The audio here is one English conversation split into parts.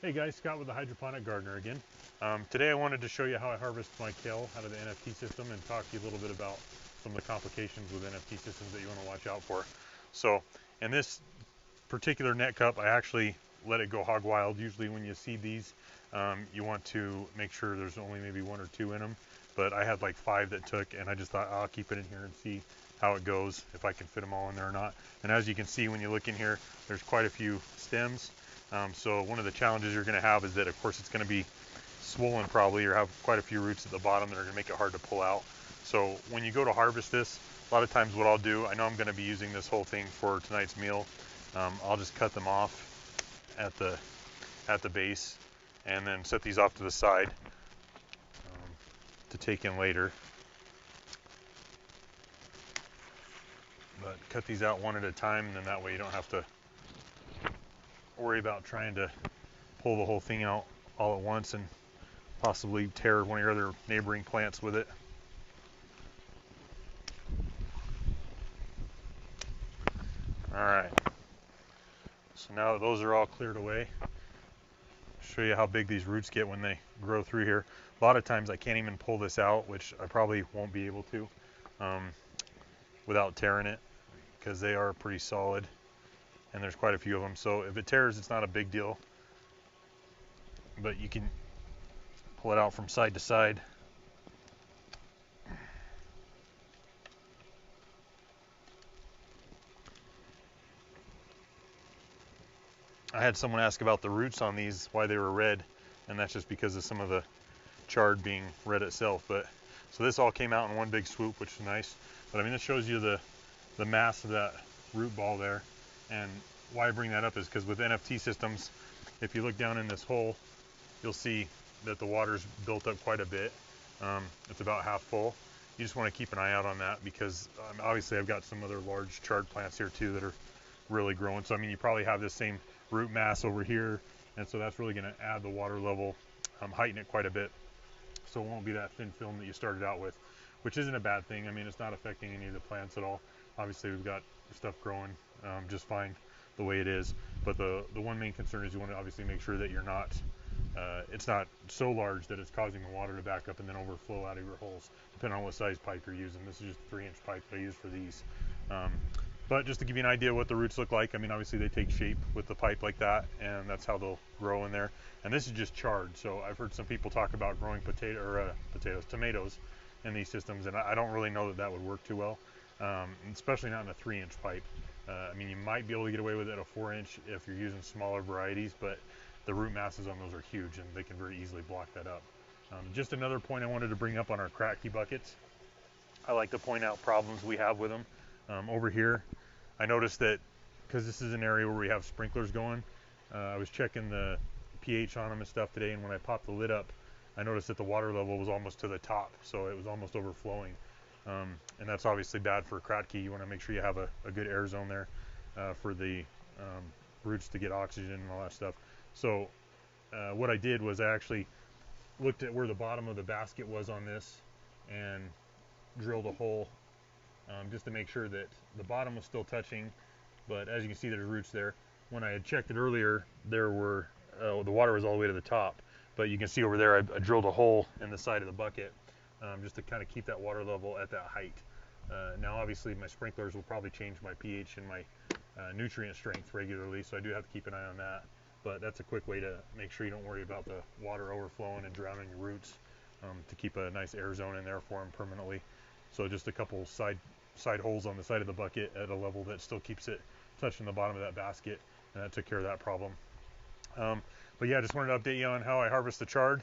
Hey guys, Scott with the Hydroponic Gardener again. Today I wanted to show you how I harvest my kale out of the NFT system and talk to you a little bit about some of the complications with NFT systems that you want to watch out for. So in this particular net cup, I actually let it go hog wild. Usually when you seed these, you want to make sure there's only maybe 1 or 2 in them. But I had like 5 that took, and I just thought I'll keep it in here and see how it goes, if I can fit them all in there or not. And as you can see when you look in here, there's quite a few stems. So one of the challenges you're going to have is that, of course, it's going to be swollen probably, or have quite a few roots at the bottom that are going to make it hard to pull out. So when you go to harvest this, a lot of times what I'll do, I know I'm going to be using this whole thing for tonight's meal. I'll just cut them off at the base and then set these off to the side to take in later. But cut these out one at a time, and then that way you don't have to worry about trying to pull the whole thing out all at once and possibly tear one of your other neighboring plants with it. All right, so now that those are all cleared away, I'll show you how big these roots get when they grow through here. A lot of times I can't even pull this out, which I probably won't be able to without tearing it, because they are pretty solid and there's quite a few of them. So if it tears, it's not a big deal, but you can pull it out from side to side. I had someone ask about the roots on these, why they were red, and that's just because of some of the chard being red itself. But so this all came out in one big swoop, which is nice. But I mean, this shows you the mass of that root ball there. And why I bring that up is because with NFT systems, if you look down in this hole, you'll see that the water's built up quite a bit. It's about half full. You just want to keep an eye out on that, because obviously I've got some other large chard plants here too that are really growing. So I mean, you probably have this same root mass over here, and so that's really going to add the water level, heighten it quite a bit, so it won't be that thin film that you started out with, which isn't a bad thing. I mean, it's not affecting any of the plants at all. Obviously we've got stuff growing just fine the way it is, but the one main concern is you want to obviously make sure that you're not it's not so large that it's causing the water to back up and then overflow out of your holes, depending on what size pipe you're using. This is just a 3-inch pipe that I use for these. But just to give you an idea what the roots look like, I mean, obviously they take shape with the pipe like that, and that's how they'll grow in there. And this is just chard. So I've heard some people talk about growing tomatoes in these systems, and I don't really know that that would work too well, especially not in a 3-inch pipe. I mean, you might be able to get away with it at a 4-inch if you're using smaller varieties, but the root masses on those are huge, and they can very easily block that up. Just another point I wanted to bring up on our cracky buckets. I like to point out problems we have with them. Over here, I noticed that because this is an area where we have sprinklers going, I was checking the pH on them and stuff today, and when I popped the lid up, I noticed that the water level was almost to the top, so it was almost overflowing. And that's obviously bad for Kratky. You want to make sure you have a good air zone there for the roots to get oxygen and all that stuff. So what I did was I actually looked at where the bottom of the basket was on this and drilled a hole just to make sure that the bottom was still touching. But as you can see, there's roots there. When I had checked it earlier, there were the water was all the way to the top. But you can see over there, I drilled a hole in the side of the bucket just to kind of keep that water level at that height. Now, obviously, my sprinklers will probably change my pH and my nutrient strength regularly, so I do have to keep an eye on that. But that's a quick way to make sure you don't worry about the water overflowing and drowning your roots, to keep a nice air zone in there for them permanently. So just a couple side holes on the side of the bucket at a level that still keeps it touching the bottom of that basket, and that took care of that problem. But yeah, just wanted to update you on how I harvest the chard.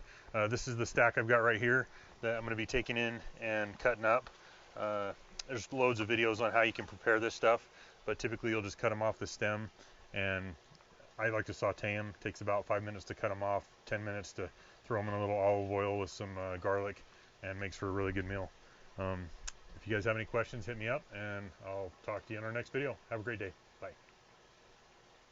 This is the stack I've got right here that I'm going to be taking in and cutting up. There's loads of videos on how you can prepare this stuff, but typically you'll just cut them off the stem, and I like to saute them. It takes about 5 minutes to cut them off, 10 minutes to throw them in a little olive oil with some garlic, and makes for a really good meal. If you guys have any questions, hit me up, and I'll talk to you in our next video. Have a great day.